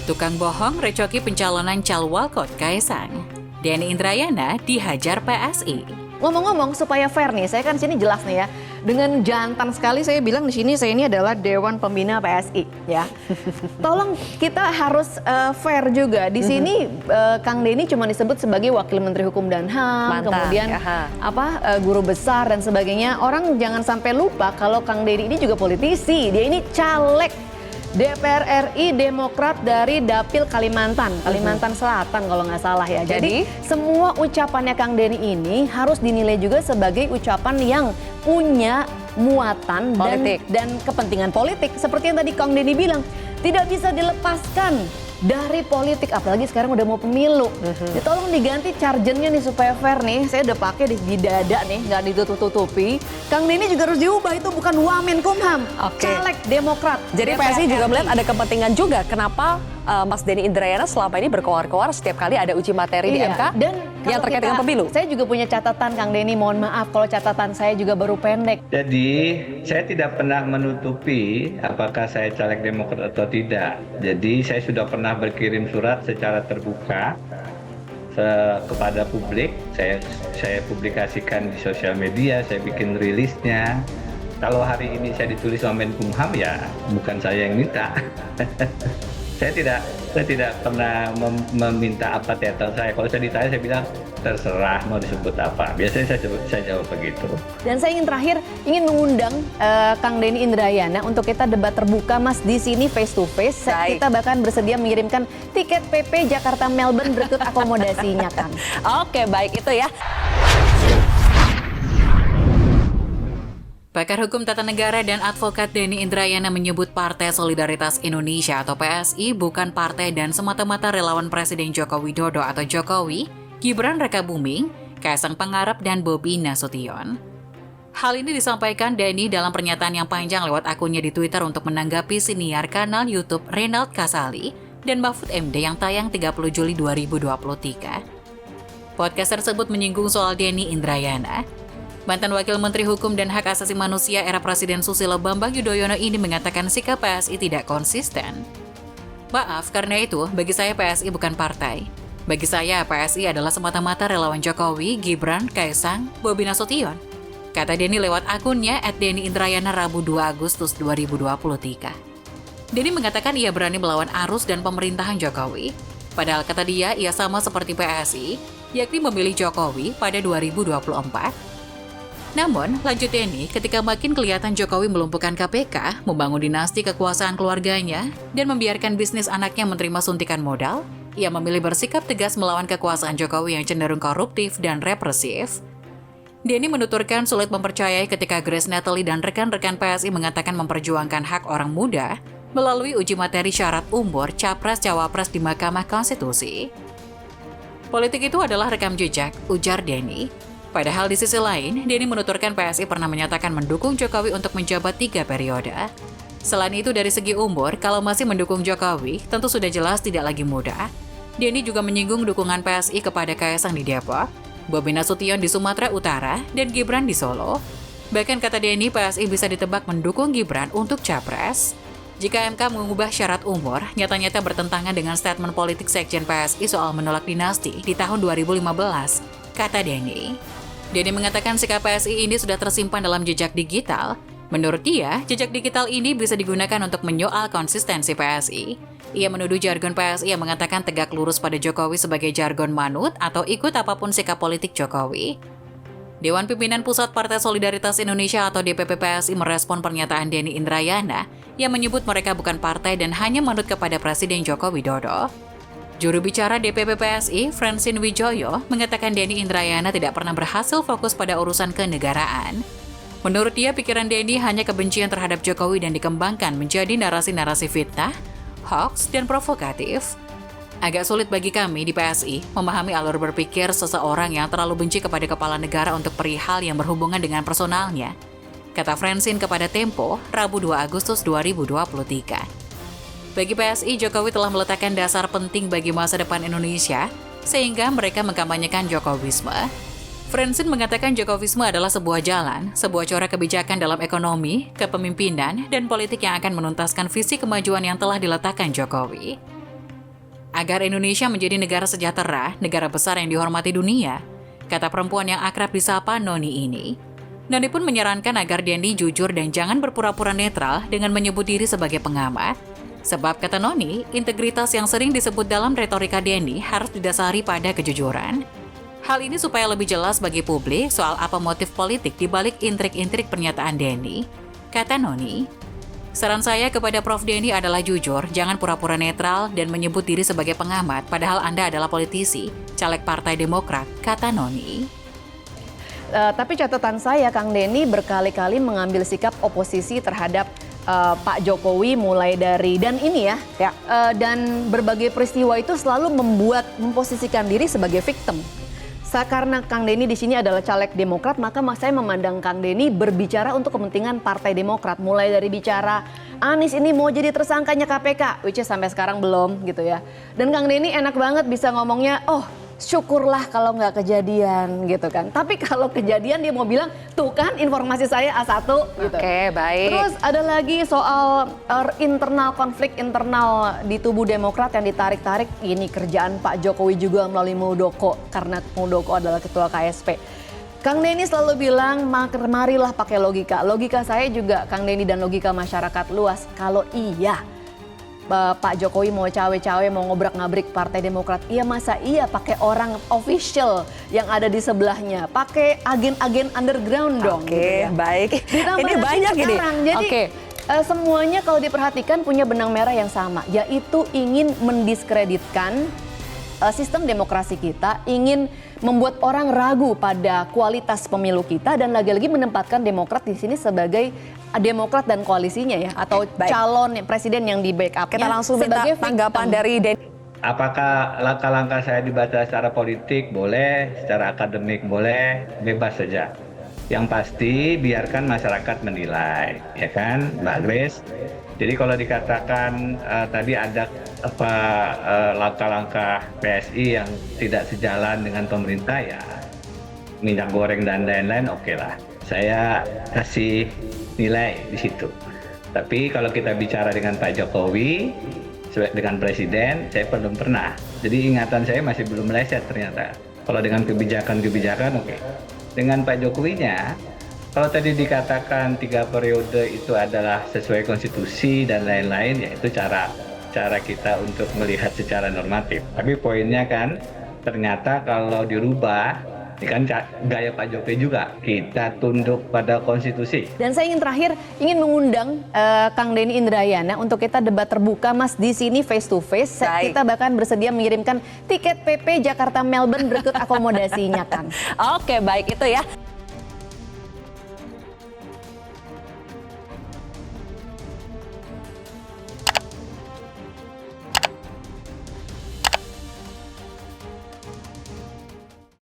Tukang bohong recoki pencalonan Calwalkot Kaesang. Denny Indrayana dihajar PSI. Ngomong-ngomong supaya fair nih, saya kan sini jelas nih ya. Dengan jantan sekali saya bilang di sini saya ini adalah Dewan Pembina PSI ya. Tolong kita harus fair juga. Di sini Kang Denny cuma disebut sebagai Wakil Menteri Hukum dan HAM, kemudian guru besar dan sebagainya. Orang jangan sampai lupa kalau Kang Denny ini juga politisi. Dia ini caleg DPR RI Demokrat dari Dapil Kalimantan Selatan kalau nggak salah ya. Jadi semua ucapannya Kang Denny ini harus dinilai juga sebagai ucapan yang punya muatan dan kepentingan politik. Seperti yang tadi Kang Denny bilang, tidak bisa dilepaskan dari politik, apalagi sekarang udah mau pemilu. Tolong diganti chargernya nih supaya fair nih. Saya udah pakai di dada nih, nggak ditutup-tutupi. Kang Denny juga harus diubah, itu bukan Wamenkumham, caleg Demokrat. Jadi PSI juga melihat ada kepentingan juga kenapa Mas Denny Indrayana selama ini berkoar-koar setiap kali ada uji materi di MK dan yang terkait dengan pemilu. Saya juga punya catatan Kang Denny, mohon maaf kalau catatan saya juga baru pendek. Jadi saya tidak pernah menutupi apakah saya caleg Demokrat atau tidak. Jadi saya sudah pernah berkirim surat secara terbuka kepada publik. Saya publikasikan di sosial media, saya bikin rilisnya. Kalau hari ini saya ditulis Wamenkumham ya bukan saya yang minta. Saya tidak pernah meminta apa titel saya. Kalau saya ditanya saya bilang terserah mau disebut apa. Biasanya saya jawab begitu. Dan saya terakhir ingin mengundang Kang Denny Indrayana untuk kita debat terbuka Mas di sini face to face. Kita bahkan bersedia mengirimkan tiket PP Jakarta Melbourne berikut akomodasinya Kang. Oke, baik itu ya. Pakar Hukum Tata Negara dan Advokat Denny Indrayana menyebut Partai Solidaritas Indonesia atau PSI bukan partai dan semata-mata relawan Presiden Joko Widodo atau Jokowi, Gibran Rakabuming, Kaesang Pangarep, dan Bobi Nasution. Hal ini disampaikan Denny dalam pernyataan yang panjang lewat akunnya di Twitter untuk menanggapi siniar kanal YouTube Renald Kasali dan Mahfud MD yang tayang 30 Juli 2023. Podcast tersebut menyinggung soal Denny Indrayana. Mantan Wakil Menteri Hukum dan Hak Asasi Manusia era Presiden Susilo Bambang Yudhoyono ini mengatakan sikap PSI tidak konsisten. Maaf, karena itu bagi saya PSI bukan partai. Bagi saya PSI adalah semata-mata relawan Jokowi, Gibran, Kaesang, Bobi Nasution. Kata Denny lewat akunnya @DennyIndrayana Rabu 2 Agustus 2023. Denny mengatakan ia berani melawan arus dan pemerintahan Jokowi. Padahal kata dia, ia sama seperti PSI, yakni memilih Jokowi pada 2024. Namun, lanjut Denny, ketika makin kelihatan Jokowi melumpuhkan KPK, membangun dinasti kekuasaan keluarganya, dan membiarkan bisnis anaknya menerima suntikan modal, ia memilih bersikap tegas melawan kekuasaan Jokowi yang cenderung koruptif dan represif. Denny menuturkan sulit mempercayai ketika Grace Natali dan rekan-rekan PSI mengatakan memperjuangkan hak orang muda melalui uji materi syarat umur Capres-Cawapres di Mahkamah Konstitusi. Politik itu adalah rekam jejak, ujar Denny. Padahal di sisi lain, Denny menuturkan PSI pernah menyatakan mendukung Jokowi untuk menjabat 3 periode. Selain itu dari segi umur, kalau masih mendukung Jokowi, tentu sudah jelas tidak lagi muda. Denny juga menyinggung dukungan PSI kepada Kaesang di Depok, Bobi Nasution di Sumatera Utara, dan Gibran di Solo. Bahkan kata Denny, PSI bisa ditebak mendukung Gibran untuk Capres. Jika MK mengubah syarat umur, nyata-nyata bertentangan dengan statement politik Sekjen PSI soal menolak dinasti di tahun 2015, kata Denny. Denny mengatakan sikap PSI ini sudah tersimpan dalam jejak digital. Menurut dia, jejak digital ini bisa digunakan untuk menyoal konsistensi PSI. Ia menuduh jargon PSI yang mengatakan tegak lurus pada Jokowi sebagai jargon manut atau ikut apapun sikap politik Jokowi. Dewan Pimpinan Pusat Partai Solidaritas Indonesia atau DPP PSI merespon pernyataan Denny Indrayana yang menyebut mereka bukan partai dan hanya manut kepada Presiden Joko Widodo. Juru bicara DPP PSI, Francine Wijoyo, mengatakan Denny Indrayana tidak pernah berhasil fokus pada urusan kenegaraan. Menurut dia, pikiran Denny hanya kebencian terhadap Jokowi dan dikembangkan menjadi narasi-narasi fitnah, hoax, dan provokatif. Agak sulit bagi kami di PSI memahami alur berpikir seseorang yang terlalu benci kepada kepala negara untuk perihal yang berhubungan dengan personalnya, kata Francine kepada Tempo, Rabu 2 Agustus 2023. Bagi PSI, Jokowi telah meletakkan dasar penting bagi masa depan Indonesia, sehingga mereka mengkampanyekan Jokowisme. Francine mengatakan Jokowisme adalah sebuah jalan, sebuah corak kebijakan dalam ekonomi, kepemimpinan, dan politik yang akan menuntaskan visi kemajuan yang telah diletakkan Jokowi. agar Indonesia menjadi negara sejahtera, negara besar yang dihormati dunia, kata perempuan yang akrab disapa Noni ini. Noni pun menyarankan agar Dendi jujur dan jangan berpura-pura netral dengan menyebut diri sebagai pengamat. Sebab kata Noni, integritas yang sering disebut dalam retorika Dendi harus didasari pada kejujuran. Hal ini supaya lebih jelas bagi publik soal apa motif politik di balik intrik-intrik pernyataan Dendi. Kata Noni, saran saya kepada Prof. Dendi adalah jujur, jangan pura-pura netral dan menyebut diri sebagai pengamat padahal Anda adalah politisi, caleg Partai Demokrat, kata Noni. Tapi catatan saya, Kang Denny berkali-kali mengambil sikap oposisi terhadap Pak Jokowi mulai dari dan ini ya, dan berbagai peristiwa itu selalu memposisikan diri sebagai victim. Karena Kang Denny di sini adalah caleg Demokrat, maka saya memandang Kang Denny berbicara untuk kepentingan Partai Demokrat. Mulai dari bicara Anies ini mau jadi tersangkanya KPK, which is sampai sekarang belum gitu ya. Dan Kang Denny enak banget bisa ngomongnya, oh syukurlah kalau nggak kejadian gitu kan. Tapi kalau kejadian dia mau bilang, tuh kan informasi saya A1 gitu. Oke, baik. Terus ada lagi soal konflik internal di tubuh Demokrat yang ditarik-tarik. Ini kerjaan Pak Jokowi juga melalui Muldoko karena Muldoko adalah ketua KSP. Kang Denny selalu bilang, marilah pakai logika. Logika saya juga Kang Denny dan logika masyarakat luas. Kalau iya Pak Jokowi mau cawe-cawe, mau ngobrak-ngabrik Partai Demokrat, iya masa iya pakai orang official yang ada di sebelahnya, pakai agen-agen underground dong. Oke, gitu ya. Baik. Ditambah Ini lagi banyak ini. sekarang, jadi semuanya kalau diperhatikan punya benang merah yang sama, yaitu ingin mendiskreditkan sistem demokrasi kita, ingin membuat orang ragu pada kualitas pemilu kita, dan lagi-lagi menempatkan Demokrat di sini sebagai Demokrat dan koalisinya ya, atau calon presiden yang di backupnya. Kita langsung minta tanggapan dari Denny. Apakah langkah-langkah saya dibaca secara politik boleh, secara akademik boleh, bebas saja. Yang pasti biarkan masyarakat menilai, ya kan, Mbak Grace. Jadi kalau dikatakan tadi ada langkah-langkah PSI yang tidak sejalan dengan pemerintah, ya minyak goreng dan lain-lain, oke lah. Saya kasih nilai di situ. Tapi kalau kita bicara dengan Pak Jokowi, dengan Presiden, saya belum pernah. Jadi ingatan saya masih belum meleset ternyata. Kalau dengan kebijakan-kebijakan, oke. Dengan Pak Jokowinya, kalau tadi dikatakan 3 periode itu adalah sesuai konstitusi dan lain-lain, ya itu cara kita untuk melihat secara normatif. Tapi poinnya kan, ternyata kalau dirubah, ini kan gaya Pak Jokowi juga, kita tunduk pada konstitusi. Dan saya ingin mengundang Kang Denny Indrayana untuk kita debat terbuka Mas di sini face to face. Baik. Kita bahkan bersedia mengirimkan tiket PP Jakarta Melbourne berikut akomodasinya kan. Oke, baik itu ya.